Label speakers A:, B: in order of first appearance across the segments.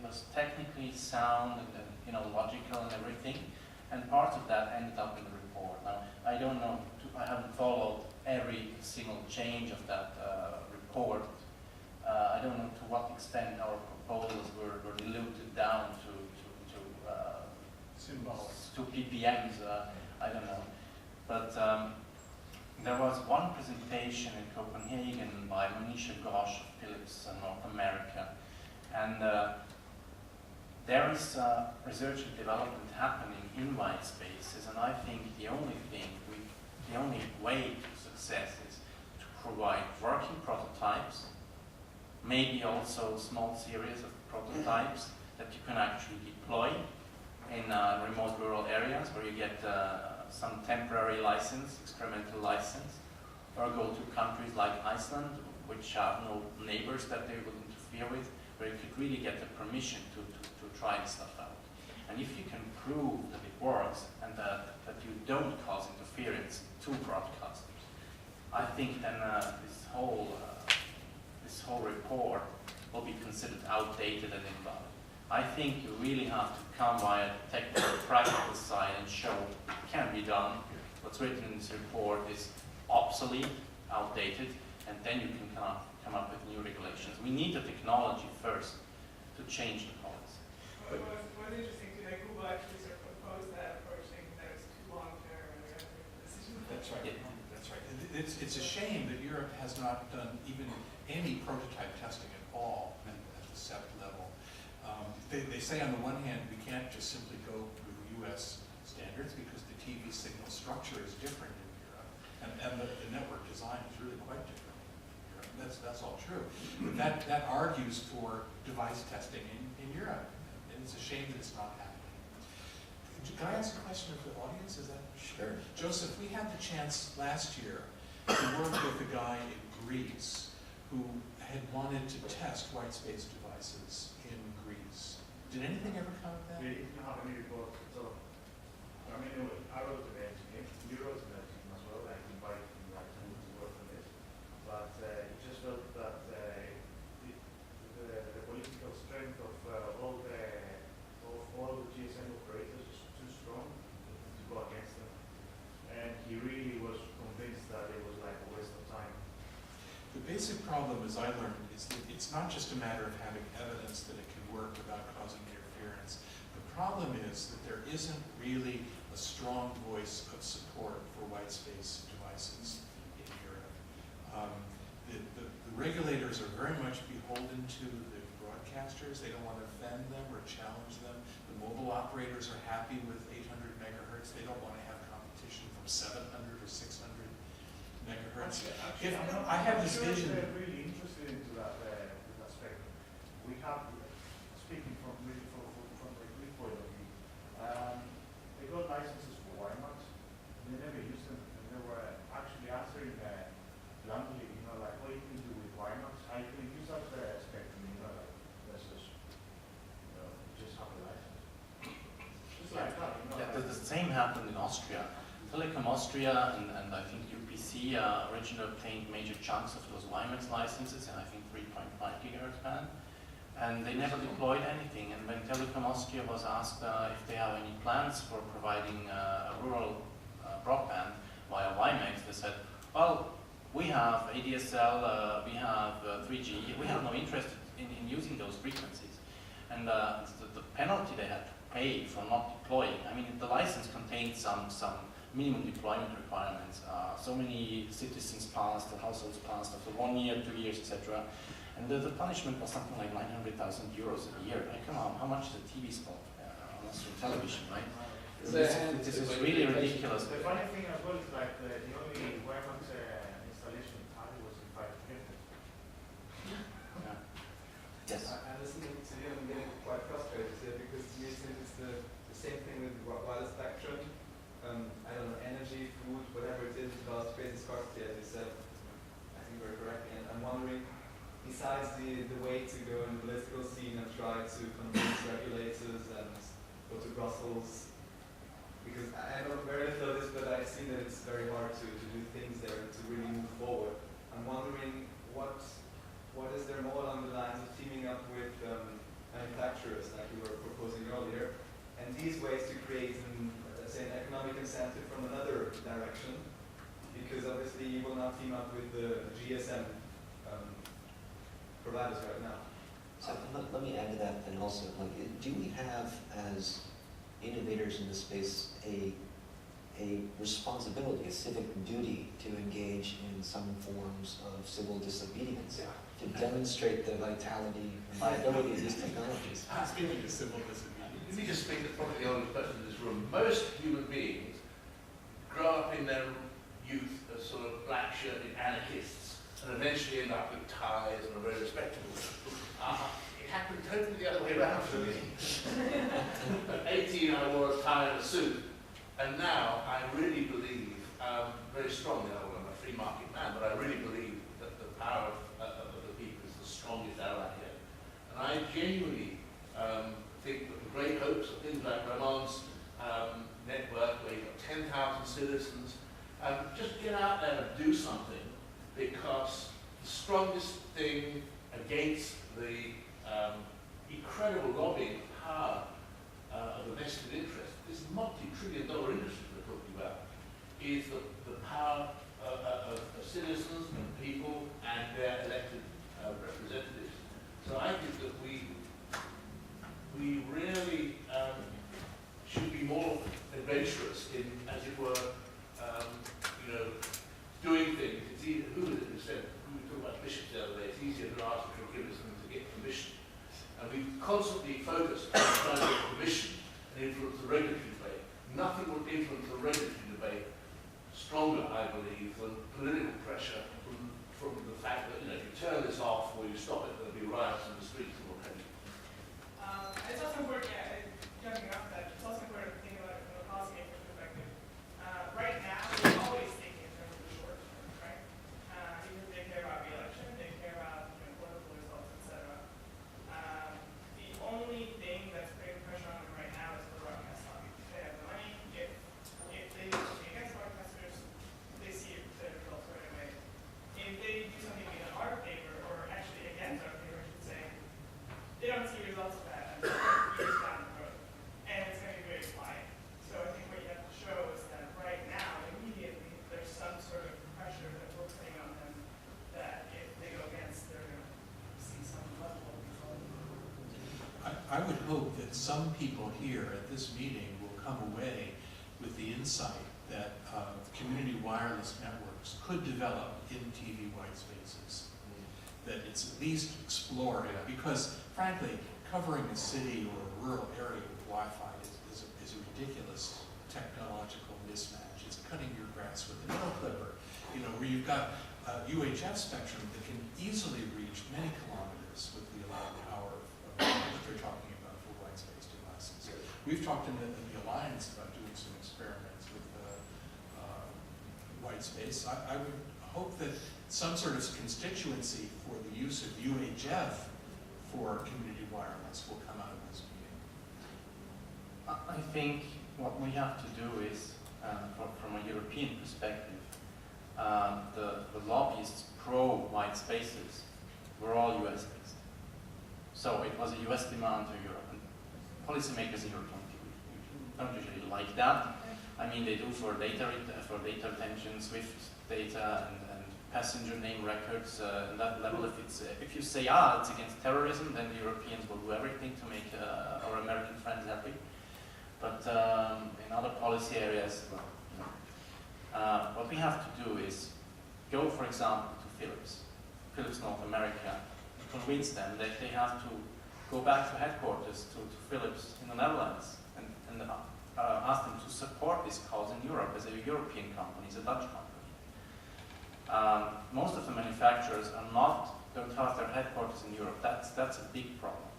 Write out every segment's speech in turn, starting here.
A: was technically sound and logical and everything, and part of that ended up in the report. Now, I don't know, I haven't followed every single change of that report. I don't know to what extent our proposals were diluted down to symbols, to ppms. I don't know, but there was one presentation in Copenhagen by Manisha Ghosh of Philips North America, and there is research and development happening in white spaces, and I think the only way to success is to provide working prototypes, maybe also a small series of prototypes that you can actually deploy in remote rural areas where you get some temporary license, experimental license, or go to countries like Iceland, which have no neighbors that they will interfere with, where you could really get the permission to try this stuff out. And if you can prove that it works and that you don't cause interference to broadcasters, I think then this whole report will be considered outdated and invalid. I think you really have to come via the technical, practical side and show it can be done. What's written in this report is obsolete, outdated, and then you can come up with new regulations. We need the technology first to change the policy.
B: Well, it was interesting today. Google actually sort of proposed that approach, saying that it's too long term and they're going to make the decision.
C: That's right. Yeah. That's right. It's a shame that Europe has not done even any prototype testing at all at the SEP level. They say on the one hand we can't just simply go with U.S. standards because the TV signal structure is different in Europe, and the network design is really quite different in Europe. That's all true. But that argues for device testing in Europe, and it's a shame that it's not happening. Can I ask a question of the audience? Is that sure? Joseph, we had the chance last year to work with a guy in Greece who had wanted to test white space devices in Greece. Did anything ever come of that?
D: We didn't have any report at all. I mean, I wrote the engineer, you wrote the engineer as well, I invited him to work on this. But it just felt that the political strength of all the GSM operators was too strong to go against them. And he really was convinced that it was like a waste of time.
C: The basic problem, as I learned, is that it's not just a matter of having evidence that it can work without causing interference. The problem is that there isn't really a strong voice of support for white space devices in Europe. The regulators are very much beholden to the broadcasters. They don't want to offend them or challenge them. The mobile operators are happy with 800 megahertz. They don't want to have competition from 700 or 600 megahertz. I have this vision.
D: They're really interested into that spectrum. We have, speaking from the Greek point of view, they got licenses for WiMAX. They never used them, and they were actually answering bluntly, like what you can do with WiMAX, how you can use that spectrum, like versus just have a license. Just like that,
A: Yeah, the same happened in Austria. Telekom Austria and I think UPC originally obtained major chunks of those WiMAX licenses, and I think 3.5 gigahertz band, and they never deployed anything. And when Telekom Austria was asked if they have any plans for providing a rural broadband via WiMAX, they said, well, we have ADSL, we have 3G, we have no interest in using those frequencies. And the penalty they had to pay for not deploying, I mean, the license contained some minimum deployment requirements. So many citizens passed, or households passed after 1 year, 2 years, etc. And the punishment was something like 900,000 euros a year. Like, come on, how much is a TV spot on Austrian television, right? This is really ridiculous.
D: The funny thing as well is like the only WiMAX installation in Italy was in 550.
A: Yeah. Yes.
E: I listen to you and I'm getting quite frustrated here because to me it's the same thing with wireless spectrum. I don't know, energy, food, whatever it is, about space and scarcity, as you said, I think very correctly. And I'm wondering, besides the way to go in the political scene and try to convince regulators and go to Brussels, because I know very little of this, but I've seen that it's very hard to do things there to really move forward. I'm wondering what is there more along the lines of teaming up with manufacturers incentive from another direction, because obviously you will not team up with the GSM providers right now.
F: So let me add to that, and also, like, do we have, as innovators in this space, a responsibility, a civic duty to engage in some forms of civil disobedience, to demonstrate the vitality and viability of these technologies?
C: Speaking of civil disobedience.
G: Let me just speak as probably the oldest person in this room. Most human beings grow up in their youth as sort of black-shirted anarchists and eventually end up with ties and are very respectable. It happened totally the other way around for me. At 18, I wore a tie and a suit, and now I really believe, very strongly, I'm a free market man, but I really believe that the power of the people is the strongest ally here. And I genuinely think that the great hopes of things like Ramon's network, where you've got 10,000 citizens, just get out there and do something, because the strongest thing against the incredible lobbying power of the vested interest, this multi-trillion-dollar industry we're talking about, is the power of citizens and people and their elected representatives. So I think that we really should be more adventurous in, as it were, doing things. It's easy, who was it who said, we were talking about bishops the other day, it's easier to ask for forgiveness than to get permission. And we've constantly focused on trying to get permission and influence the regulatory debate. Nothing will influence the regulatory debate stronger, I believe, than political pressure from the fact that, if you turn this off or you stop it, there'll be riots in the streets and what have you.
B: It's also important, jumping off that, it's also important to think about it from a policymaker perspective. Right now, we're always thinking in terms of the short term, right? Because they care about re-election, they care about political results, etc. The only thing that's putting pressure on them right now is the broadcast lobby. They have the money. If they do something against broadcasters, they see the results right away. If they do something in our favor, or actually against our favor, I should say, they don't see results of that until years down the road. And it's going to be very quiet. So I think what you have to show is that right now, immediately, there's some sort of pressure that we're putting on them that if they go against, they're going to see some level of result.
C: I would hope that some people here at this meeting will come away with the insight that community wireless networks could develop in TV white spaces. That it's at least exploring, because frankly, covering a city or a rural area with Wi-Fi is a ridiculous technological mismatch. It's cutting your grass with a nail clipper, where you've got UHF spectrum that can easily reach many kilometers with the allowed power that they're talking about for white space devices. We've talked in the Alliance about doing some experiments with white space. I would hope that some sort of constituency for the use of UHF for community wireless will come out of this meeting.
A: I think what we have to do is, from a European perspective, the lobbyists pro-white spaces were all US based. So it was a US demand to Europe, and policymakers in Europe don't usually like that. I mean, they do for data retention, SWIFT data, and passenger name records, and that level. If you say, it's against terrorism, then the Europeans will do everything to make our American friends happy. But in other policy areas, what we have to do is go, for example, to Philips North America, and convince them that they have to go back to headquarters to Philips in the Netherlands, and ask them to support this cause in Europe as a European company, as a Dutch company. Most of the manufacturers don't have their headquarters in Europe. That's a big problem.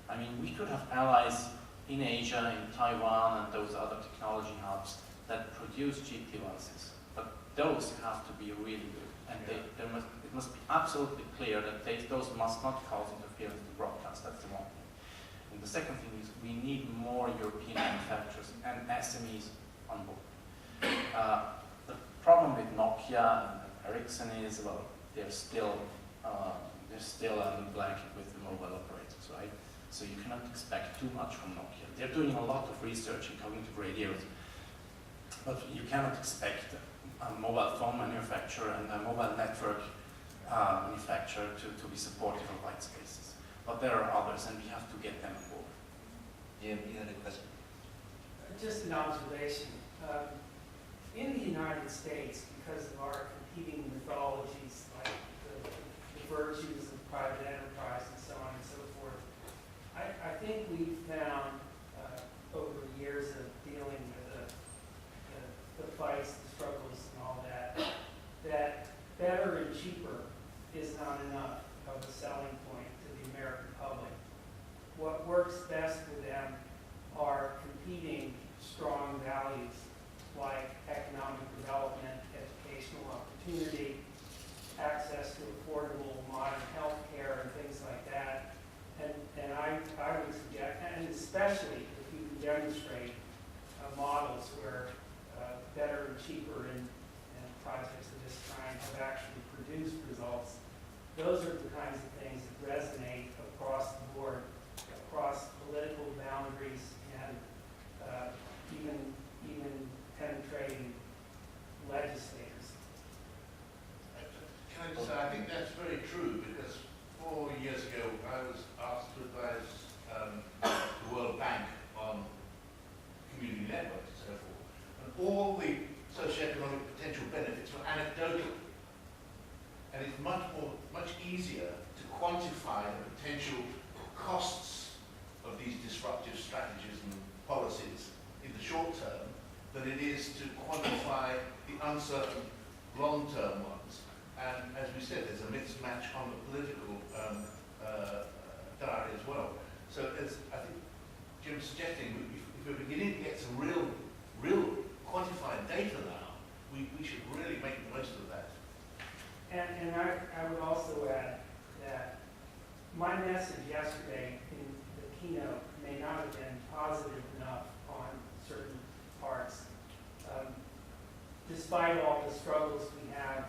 A: I mean, we could have allies in Asia, in Taiwan, and those other technology hubs that produce cheap devices. But those have to be really good. And it must be absolutely clear that those must not cause interference to broadcast. That's the one thing. And the second thing is we need more European manufacturers and SMEs on board. The problem with Nokia and Ericsson is, they're still in blanket with the mobile operators, right? So you cannot expect too much from Nokia. They're doing a lot of research in cognitive radios. But you cannot expect a mobile phone manufacturer and a mobile network manufacturer to be supportive of white spaces. But there are others, and we have to get them on board.
F: Jim, you had a question?
H: Just an observation. In the United States, because of our competing mythologies like the virtues of private enterprise and so on and so forth, I think we've found over years of dealing with the fights, the struggles and all that, that better and cheaper is not enough of a selling point to the American public. What works best for them are competing strong values like economic development, educational opportunity, access to affordable modern health care and things like that. And I would suggest, and especially if you can demonstrate models where better and cheaper and projects of this kind have actually produced results, those are the kinds of things that resonate across the board, across political boundaries and even penetrating legislators.
G: Can I just say, I think that's very true, because 4 years ago I was asked to advise the World Bank on community networks and so forth. And all the socioeconomic potential benefits were anecdotal. And it's much easier to quantify the potential costs of these disruptive strategies and policies in the short term than it is to quantify the uncertain long-term ones. And as we said, there's a mismatch on the political diary as well. So as I think Jim's suggesting, if we're beginning to get some real quantified data now, we should really make the most of that.
H: And I would also add that my message yesterday in the keynote may not have been positive enough on certain parts. Despite all the struggles we have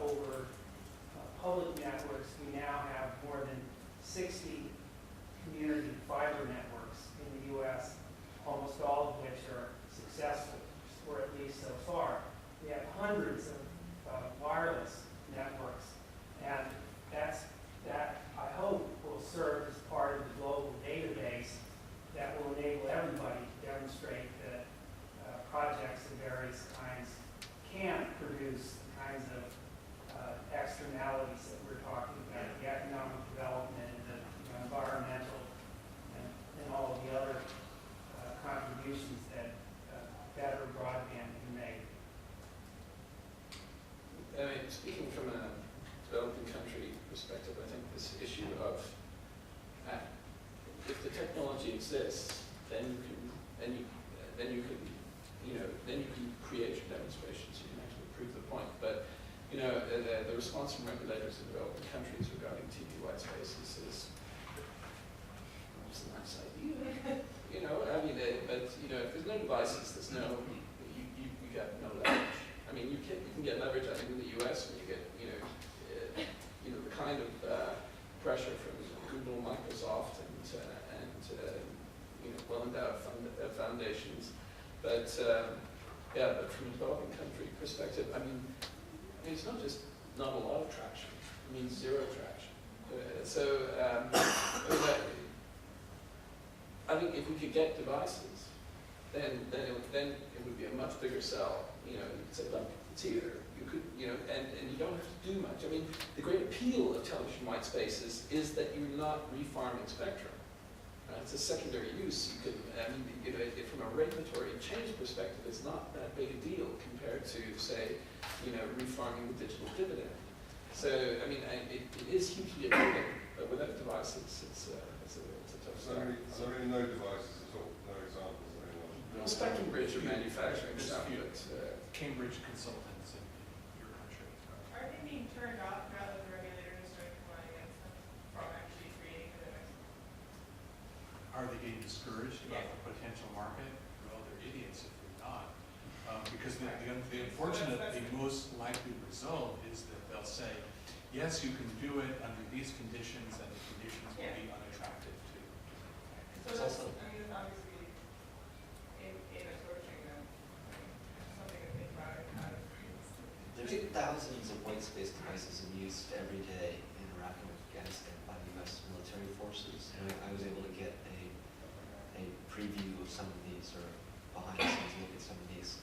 H: over public networks, we now have more than 60 community fiber networks in the U.S., almost all of which are successful, or at least so far. We have hundreds of wireless networks, and that I hope will serve as part of the global database that will enable everybody to demonstrate that projects of various kinds can produce the kinds of externalities that we're talking about, the economic development and the environmental and all of the other contributions that better broadband can make.
I: I mean, speaking from a developing country perspective, I think this issue of if the technology exists, then you can create your demonstrations. You can actually prove the point. But the response from regulators in developing countries regarding TV white spaces is, it's a nice idea. If there's no devices, there's no you get no leverage. I mean, you can get leverage, I think, in the U.S. when you get, the kind of pressure from Google, Microsoft, and well-endowed foundations. But but from a developing country perspective, I mean, it's not just not a lot of traction. It means zero traction. I think if we could get devices, then it would be a much bigger sell. You could say, look, it's here. You could, and you don't have to do much. I mean, the great appeal of television white spaces is that you're not refarming spectrum. It's a secondary use. You could, from a regulatory change perspective, it's not that big a deal compared to, say, refarming the digital dividend. So, I mean, it is hugely appealing, but without devices, it's a tough start.
J: Are there any no devices at all? No examples of anyone?
I: Well, Spectrum Bridge are manufacturing stuff, but
C: Cambridge consultants in your country.
B: Are they being turned off now that the regulators are going against them from actually creating the device?
C: Are they getting discouraged about the potential market? Well, they're idiots if they're not. Because the unfortunate, the most likely result is that they'll say, yes, you can do it under these conditions, and the conditions will be unattractive to you.
B: So that's, I mean, it's obviously in approaching them.
F: thousands of white space devices in use every day in Iraq and Afghanistan by the U.S. military forces. And I was able to get a preview of some of these, or behind the scenes look at some of these.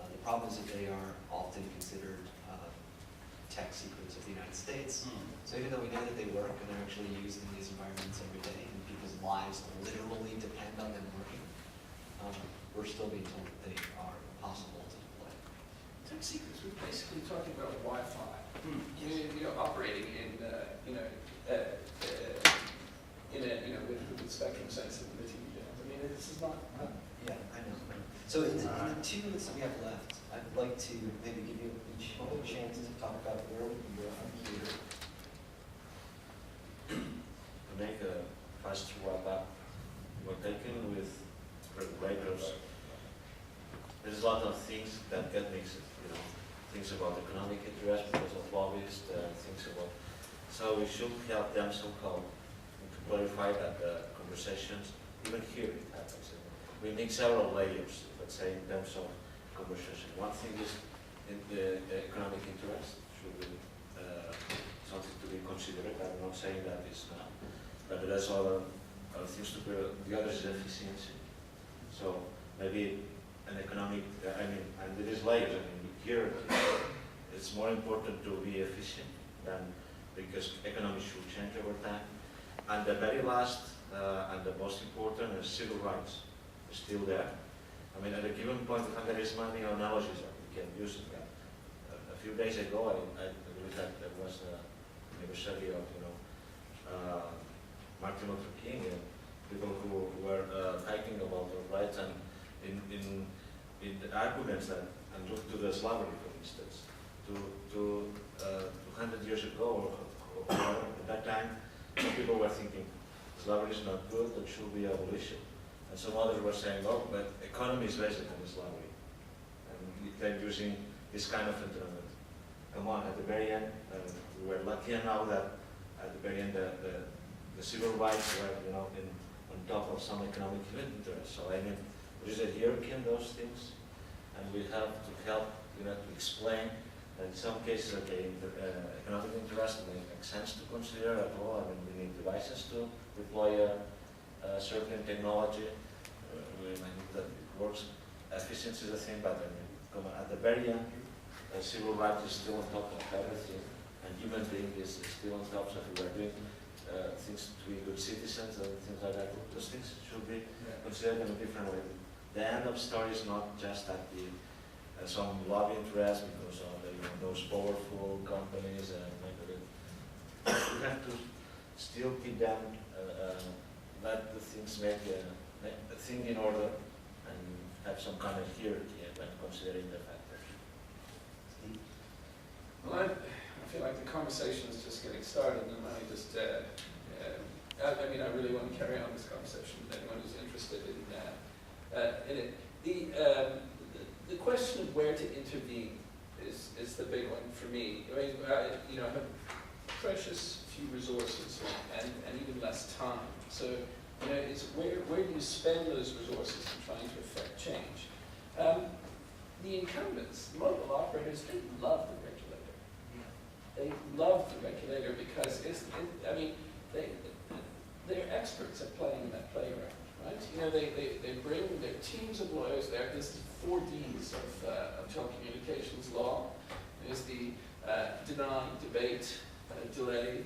F: The problem is that they are often considered tech secrets of the United States. So even though we know that they work and they're actually used in these environments every day, and people's lives literally depend on them working, we're still being told that they are impossible to deploy.
I: Tech secrets, we're basically talking about Wi-Fi. You know, operating in, with spectrum sensitivity. I mean, this is not.
F: Yeah, I know. So in the 2 minutes that we have left, I'd like to maybe give you each a chance to talk about where we can go from here.
K: To make a fast wrap up, we're taking with regulators. There's a lot of things that get mixed, you know, things about economic interest because of lobbyists, things about. So we should help them somehow to clarify that conversations, even here it happens. We need several layers, let's say, in terms of conversation. One thing is in the economic interest should be something to be considered. I'm not saying that it's not, but there's other things to be. The other is efficiency. So maybe an economic, and there is layers. I mean, here it's more important to be efficient than because economy should change over time. And the very last and the most important is civil rights. Still there. I mean, at a given point in time, there is many analogies that we can use. A few days ago, I believe that there was an anniversary of, Martin Luther King and people who were fighting about their rights, and in the arguments that, and look to the slavery, for instance, to 200 years ago, or at that time, some people were thinking slavery is not good, there should be abolition. And some others were saying, oh, but economy is based on slavery. And they're using this kind of environment. Come on, at the very end, we were lucky enough that at the very end, the civil rights were, on top of some economic interest. So I mean, there is a hierarchy in those things, and we have to help, to explain that in some cases, okay, economic interest makes sense to consider at all. I mean, we need devices to deploy a certain technology. We might need that it works. Efficiency is a thing, but I mean, come on, at the very end, civil rights is still on top of everything, and human being is still on top. So if we are doing things to be good citizens and things like that, those things should be considered in a different way. The end of the story is not just that the some lobby interest because of those powerful companies and we have to still keep them. Let the things make a thing in order and have some kind of hierarchy when considering the factors.
I: Well, I feel like the conversation is just getting started, and I just, I really want to carry on this conversation with anyone who's interested in it. The question of where to intervene is the big one for me. I mean, I have precious few resources and even less time. So, it's where do you spend those resources in trying to affect change? The incumbents, the mobile operators, they love the regulator. They love the regulator because they're experts at playing in that playground, right? They bring their teams of lawyers there. There's the 4 Ds of telecommunications law. There's the deny, debate, delay,